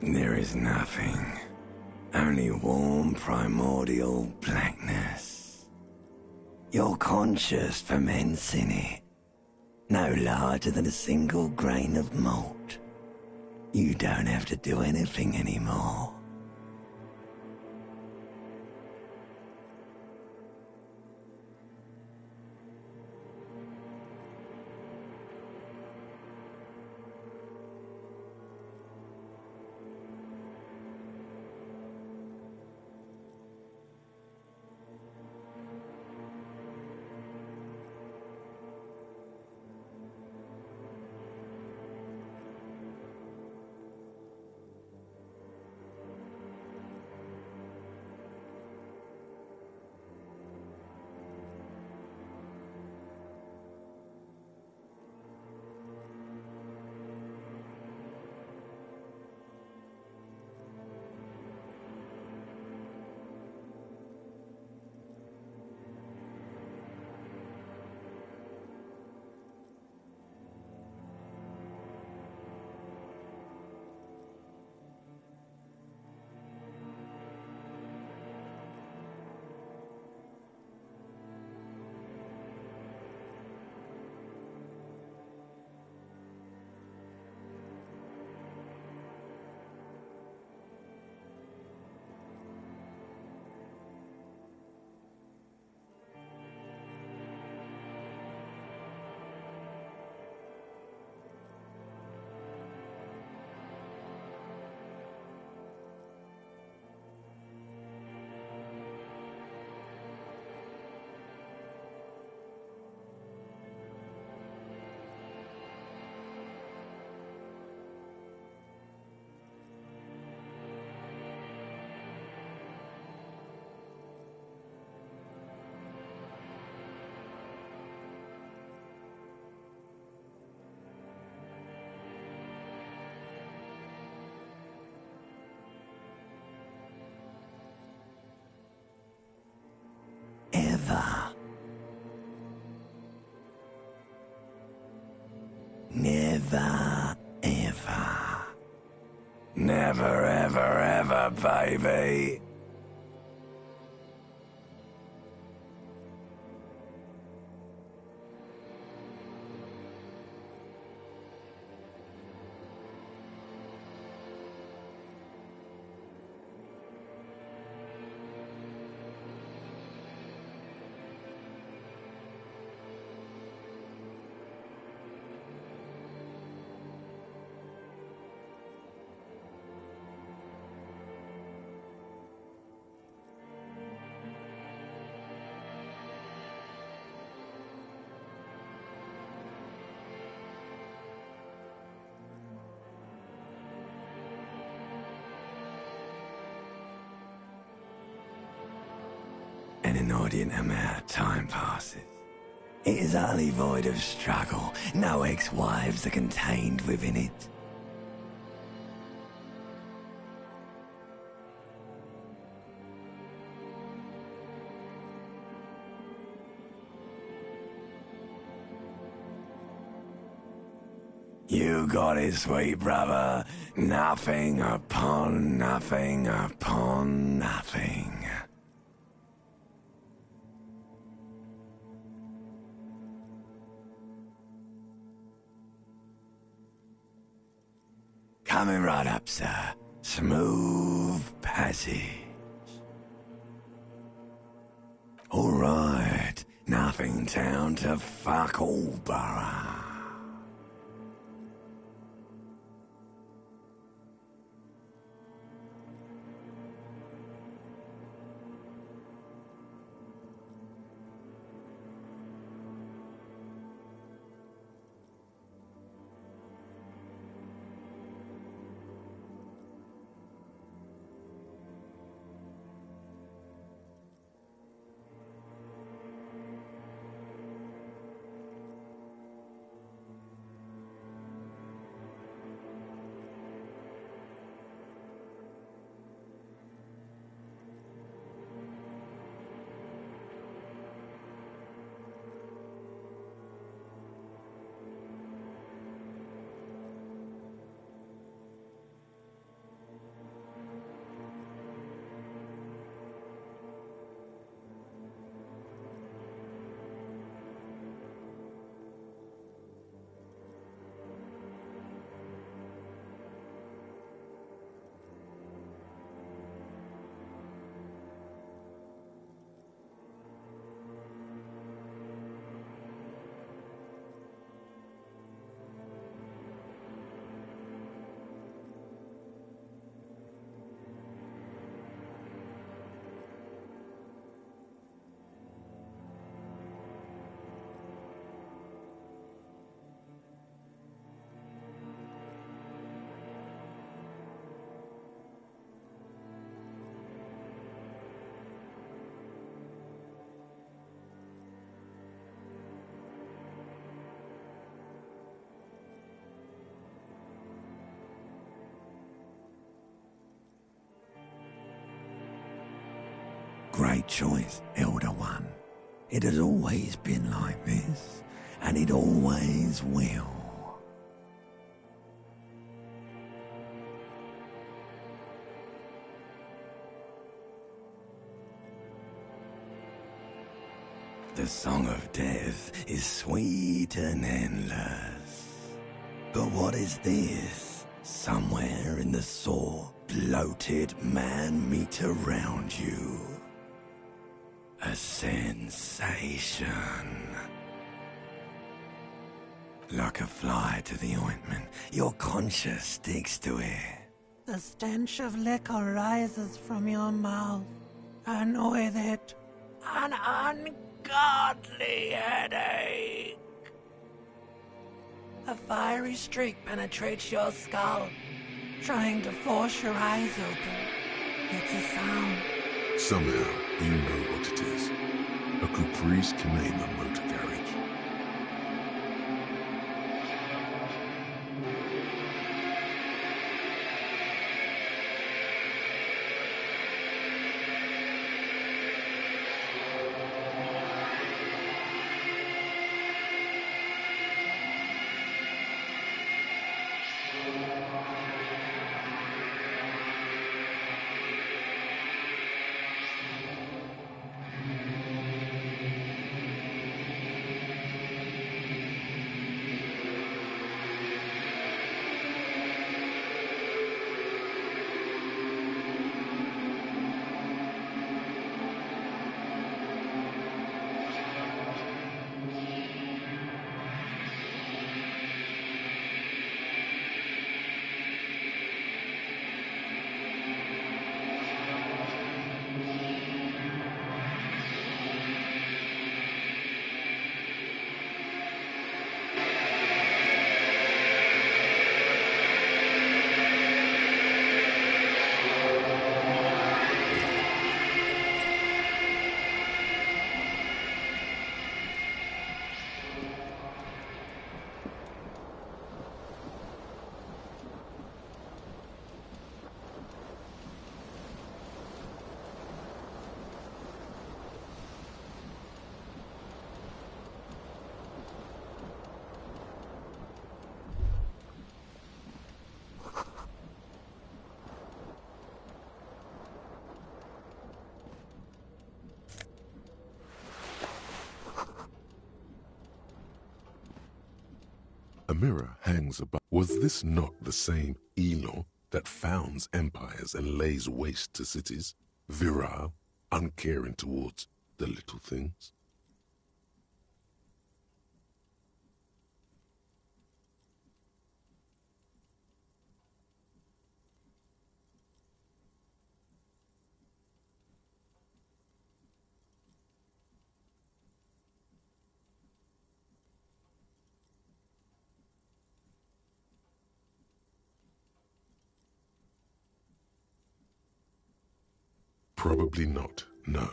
There is nothing. Only warm primordial blackness. Your conscious ferments in it. No larger than a single grain of malt. You don't have to do anything anymore. Ever. Never, ever. Never, ever, ever, baby. An inordinate amount of time passes. It is utterly void of struggle. No ex-wives are contained within it. You got it, sweet brother. Nothing upon nothing upon nothing. Coming right up, sir. Smooth passage. All right. Nothing town to fuck all borough. right choice, Elder One. It has always been like this, and it always will. The song of death is sweet and endless. But what is this? Somewhere in the sore, bloated man-meat around you. A sensation. Like a fly to the ointment, your conscience sticks to it. The stench of liquor rises from your mouth, and with it, an ungodly headache. A fiery streak penetrates your skull, trying to force your eyes open. It's a sound. Somehow, you know what it is. A Caprice Canema motor carriage. A mirror hangs above. Was this not the same Elon that founds empires and lays waste to cities? Virile, uncaring towards the little things? Probably not, no.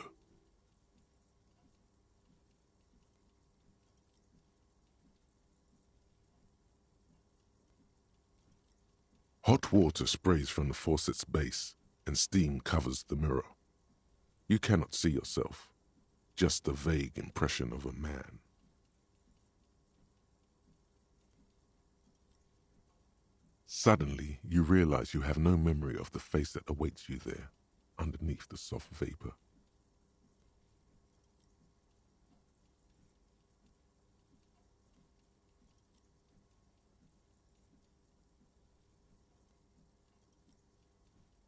Hot water sprays from the faucet's base, and steam covers the mirror. You cannot see yourself, just the vague impression of a man. Suddenly, you realize you have no memory of the face that awaits you there, underneath the soft vapor.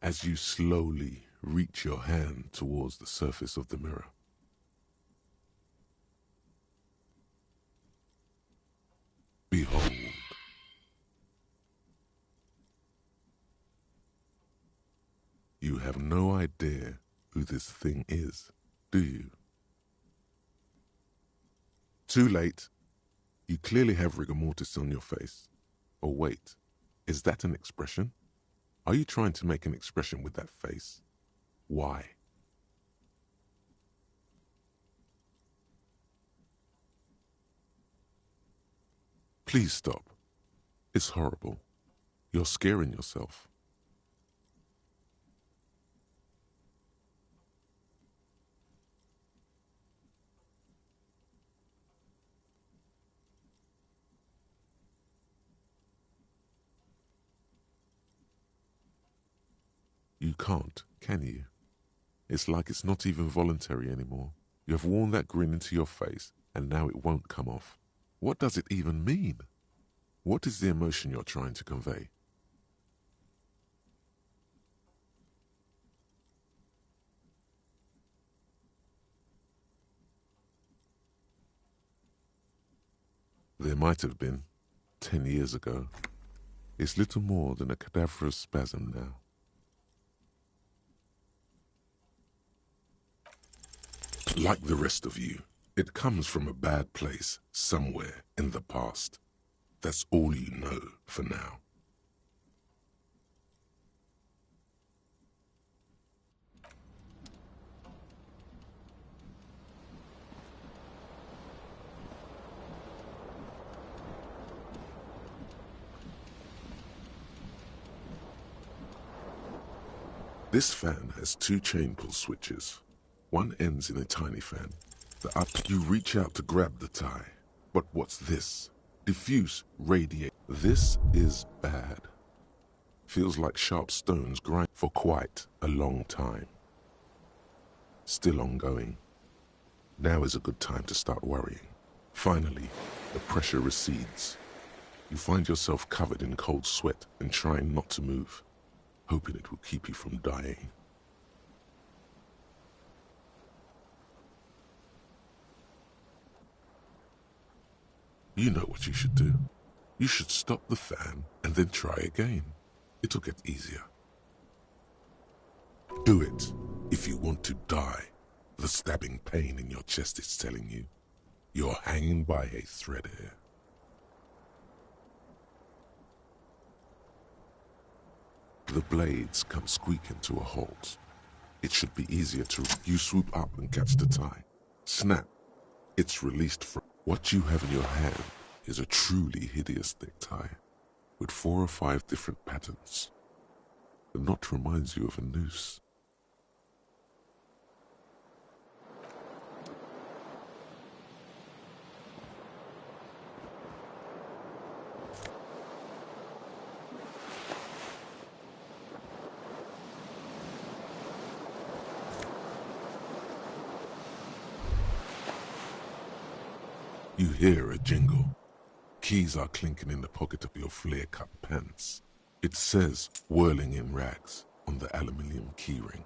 As you slowly reach your hand towards the surface of the mirror, behold, you have no idea who this thing is, do you? Too late. You clearly have rigor mortis on your face. Or wait, is that an expression? Are you trying to make an expression with that face? Why? Please stop. It's horrible. You're scaring yourself. You can't, can you? It's like it's not even voluntary anymore. You have worn that grin into your face, and now it won't come off. What does it even mean? What is the emotion you're trying to convey? There might have been, 10 years ago. It's little more than a cadaverous spasm now. Like the rest of you, it comes from a bad place somewhere in the past. That's all you know for now. This fan has 2 chain pull switches. One ends in a tiny fan. The other, you reach out to grab the tie. But what's this? Diffuse, radiate. This is bad. Feels like sharp stones grind for quite a long time. Still ongoing. Now is a good time to start worrying. Finally, the pressure recedes. You find yourself covered in cold sweat and trying not to move, hoping it will keep you from dying. You know what you should do. You should stop the fan and then try again. It'll get easier. Do it if you want to die. The stabbing pain in your chest is telling you you're hanging by a thread here. The blades come squeaking to a halt. It should be easier to... You swoop up and catch the tie. Snap. It's released from... What you have in your hand is a truly hideous thick tie with 4 or 5 different patterns. The knot reminds you of a noose. You hear a jingle. Keys are clinking in the pocket of your flare-cut pants. It says, whirling in rags, on the aluminium keyring.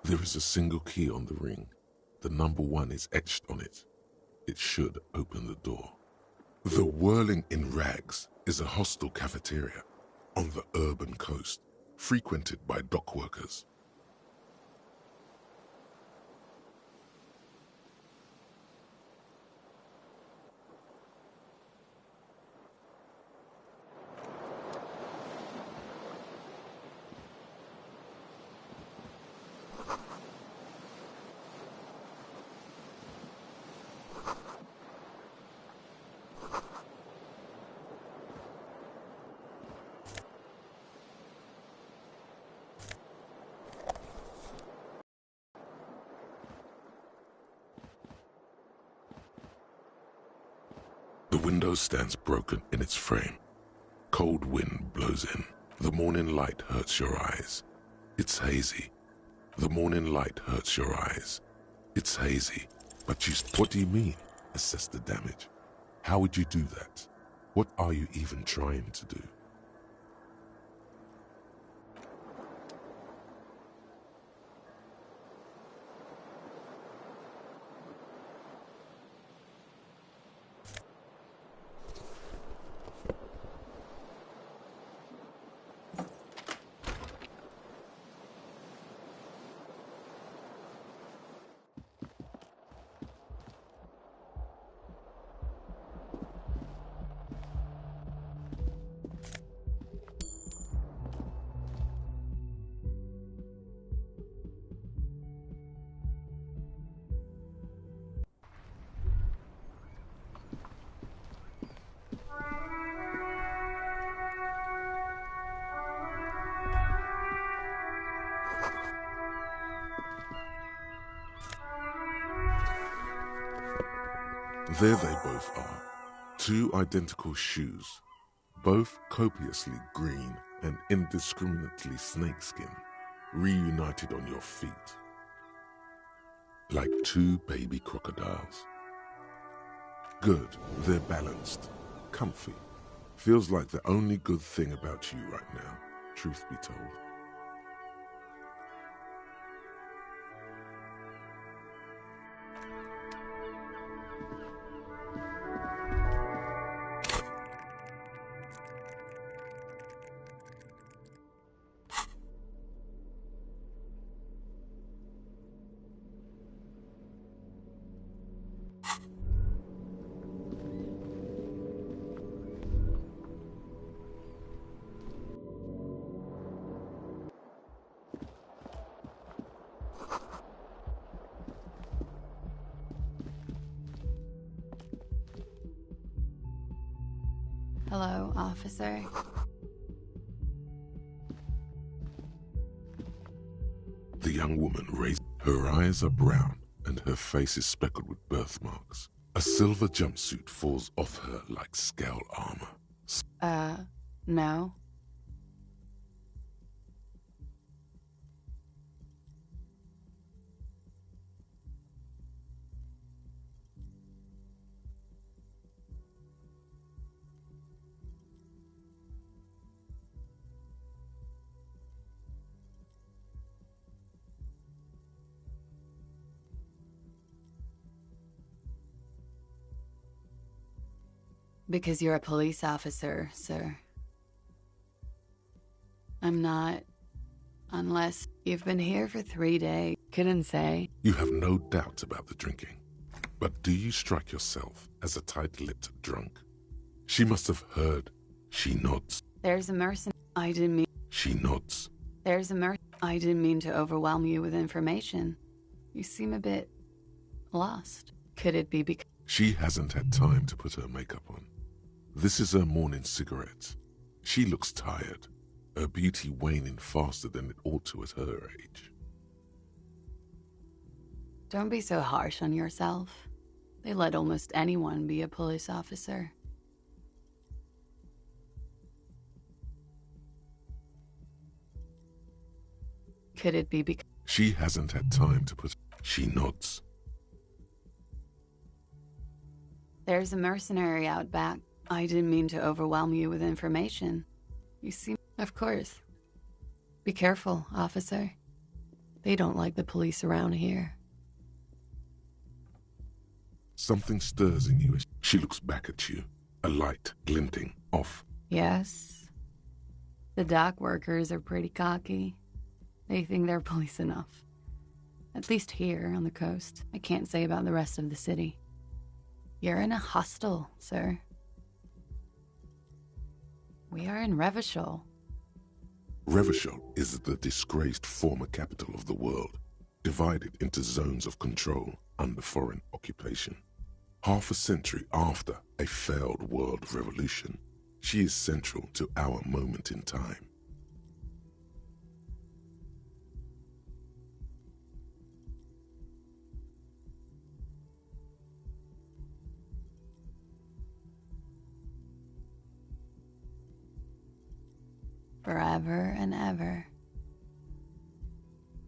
There is a single key on the ring. The number 1 is etched on it. It should open the door. The whirling in rags is a hostel cafeteria on the urban coast, frequented by dock workers. The window stands broken in its frame. Cold wind blows in. The morning light hurts your eyes. It's hazy. The morning light hurts your eyes. It's hazy. But what do you mean? Assess the damage. How would you do that? What are you even trying to do? There they both are, 2 identical shoes, both copiously green and indiscriminately snakeskin. reunited on your feet. Like two baby crocodiles. Good, they're balanced, comfy. Feels like the only good thing about you right now, truth be told. Hello, officer. The young woman raised. Her eyes are brown and her face is speckled with birthmarks. A silver jumpsuit falls off her like scale armor. No. Because you're a police officer, sir. I'm not. Unless you've been here for 3 days. Couldn't say. You have no doubt about the drinking. But do you strike yourself as a tight-lipped drunk? She must have heard. She nods. There's a mercenary. I didn't mean. She nods. There's a I didn't mean to overwhelm you with information. You seem a bit lost. Could it be because... She hasn't had time to put her makeup on. This is her morning cigarette. She looks tired, her beauty waning faster than it ought to at her age. Don't be so harsh on yourself. They let almost anyone be a police officer. Could it be because... She hasn't had time to put... She nods. There's a mercenary out back. I didn't mean to overwhelm you with information. You seem... Of course. Be careful, officer. They don't like the police around here. Something stirs in you as she looks back at you, a light glinting off. Yes. The dock workers are pretty cocky. They think they're police enough. At least here on the coast. I can't say about the rest of the city. You're in a hostel, sir. We are in Revachol. Revachol is the disgraced former capital of the world, divided into zones of control under foreign occupation. Half a century after a failed world revolution, she is central to our moment in time. Forever and ever.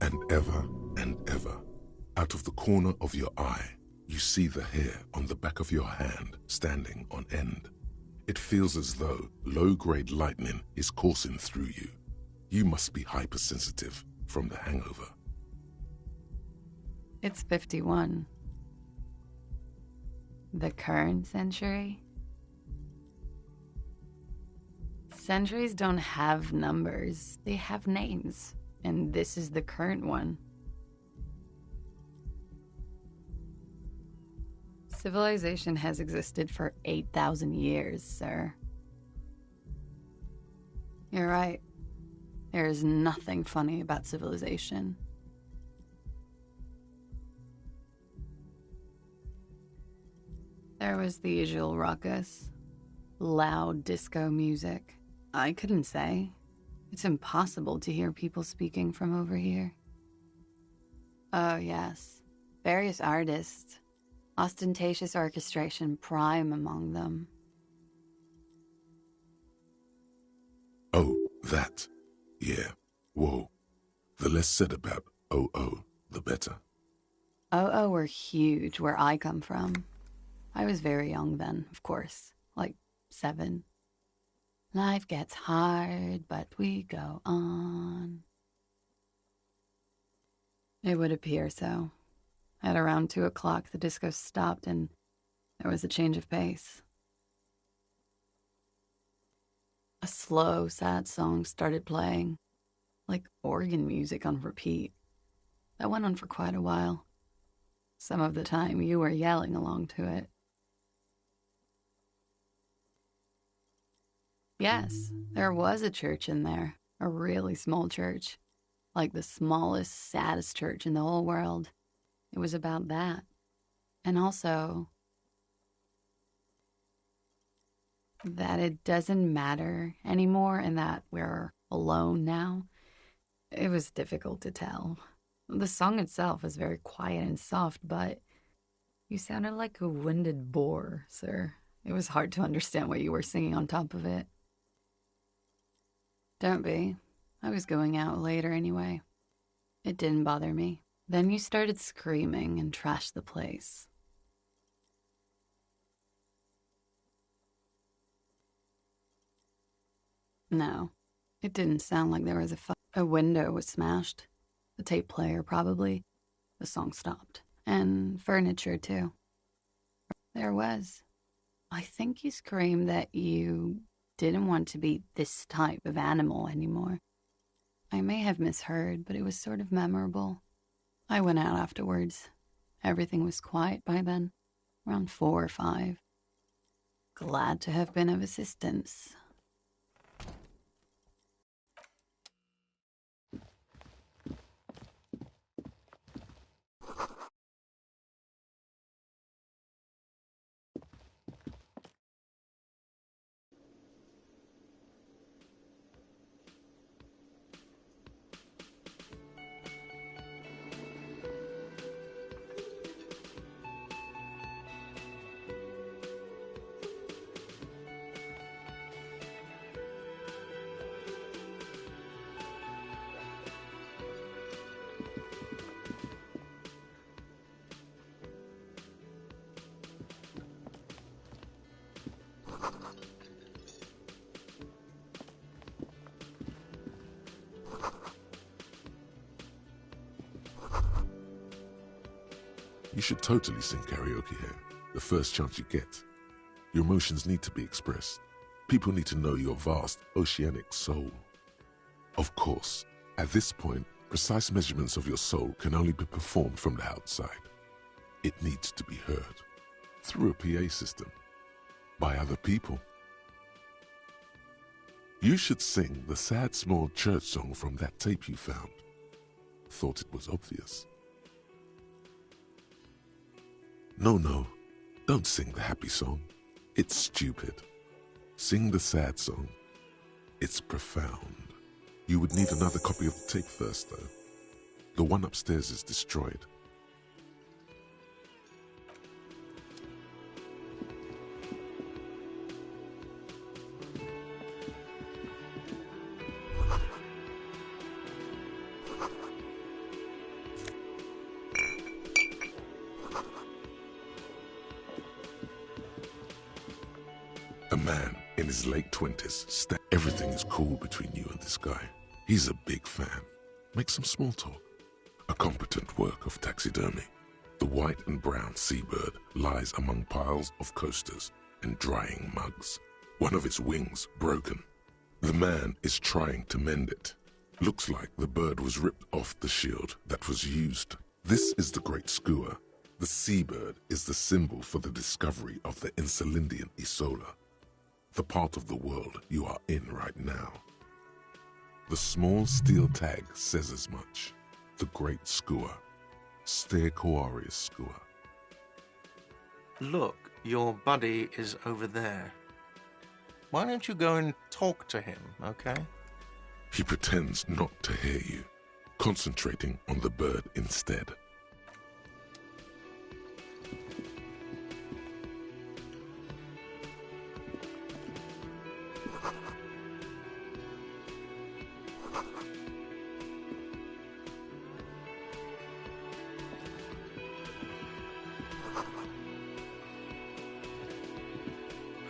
And ever and ever, out of the corner of your eye, you see the hair on the back of your hand standing on end. It feels as though low-grade lightning is coursing through you. You must be hypersensitive from the hangover. It's 51. The current century? Centuries don't have numbers. They have names. And this is the current one. Civilization has existed for 8,000 years, sir. You're right. There is nothing funny about civilization. There was the usual ruckus. Loud disco music. I couldn't say. It's impossible to hear people speaking from over here. Oh, yes. Various artists. Ostentatious orchestration prime among them. Oh, that. Yeah. Whoa. The less said about OO, the better. OO were huge where I come from. I was very young then, of course, like 7. Life gets hard, but we go on. It would appear so. At around 2 o'clock, the disco stopped and there was a change of pace. A slow, sad song started playing, like organ music on repeat. That went on for quite a while. Some of the time, you were yelling along to it. Yes, there was a church in there, a really small church, like the smallest, saddest church in the whole world. It was about that. And also, that it doesn't matter anymore and that we're alone now. It was difficult to tell. The song itself was very quiet and soft, but you sounded like a winded boar, sir. It was hard to understand what you were singing on top of it. Don't be. I was going out later anyway. It didn't bother me. Then you started screaming and trashed the place. No, it didn't sound like there was a window was smashed. The tape player, probably. The song stopped. And furniture, too. There was. I think you screamed that you didn't want to be this type of animal anymore. I may have misheard, but it was sort of memorable. I went out afterwards. Everything was quiet by then, around 4 or 5. Glad to have been of assistance. You should totally sing karaoke here, the first chance you get. Your emotions need to be expressed. People need to know your vast, oceanic soul. Of course, at this point, precise measurements of your soul can only be performed from the outside. It needs to be heard, through a PA system, by other people. You should sing the sad small church song from that tape you found. Thought it was obvious. No, don't sing the happy song. It's stupid. Sing the sad song. It's profound. You would need another copy of the tape first, though. The one upstairs is destroyed. A man in his late 20s. Everything is cool between you and this guy. He's a big fan. Make some small talk. A competent work of taxidermy. The white and brown seabird lies among piles of coasters and drying mugs. One of its wings broken. The man is trying to mend it. Looks like the bird was ripped off the shield that was used. This is the great skua. The seabird is the symbol for the discovery of the Insulindian Isola, the part of the world you are in right now. The small steel tag says as much. The great skua. Stegosaurus skua. Look, your buddy is over there. Why don't you go and talk to him, okay? He pretends not to hear you, concentrating on the bird instead.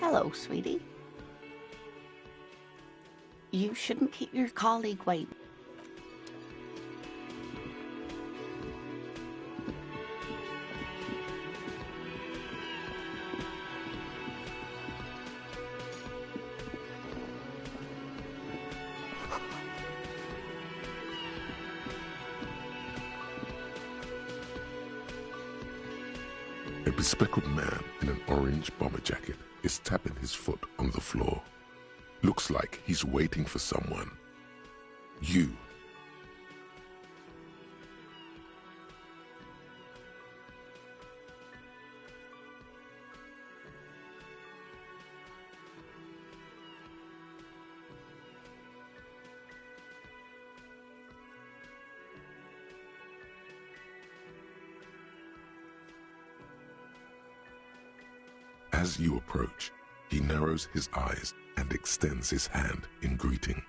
Hello, sweetie. You shouldn't keep your colleague waiting. A bespectacled man in an orange bomber jacket is tapping his foot on the floor. Looks like he's waiting for someone. You. As you approach, he narrows his eyes and extends his hand in greeting.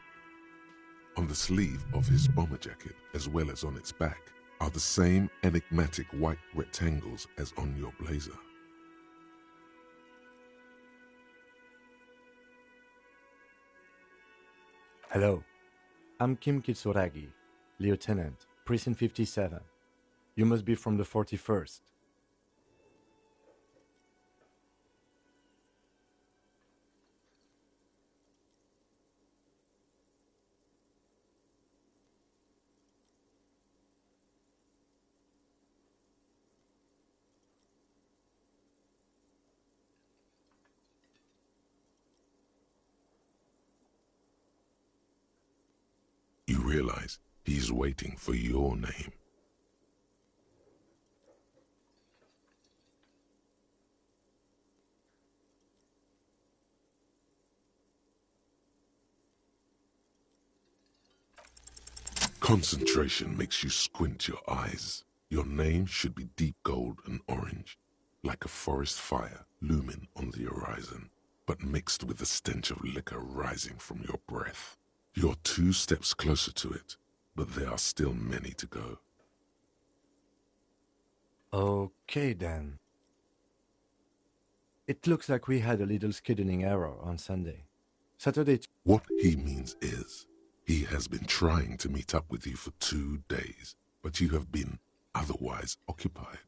On the sleeve of his bomber jacket, as well as on its back, are the same enigmatic white rectangles as on your blazer. Hello, I'm Kim Kitsuragi, Lieutenant, Precinct 57. You must be from the 41st. You realize he's waiting for your name. Concentration makes you squint your eyes. Your name should be deep gold and orange, like a forest fire looming on the horizon, but mixed with the stench of liquor rising from your breath. You're 2 steps closer to it, but there are still many to go. Okay then. It looks like we had a little scheduling error on Sunday. Saturday. What he means is, he has been trying to meet up with you for 2 days, but you have been otherwise occupied.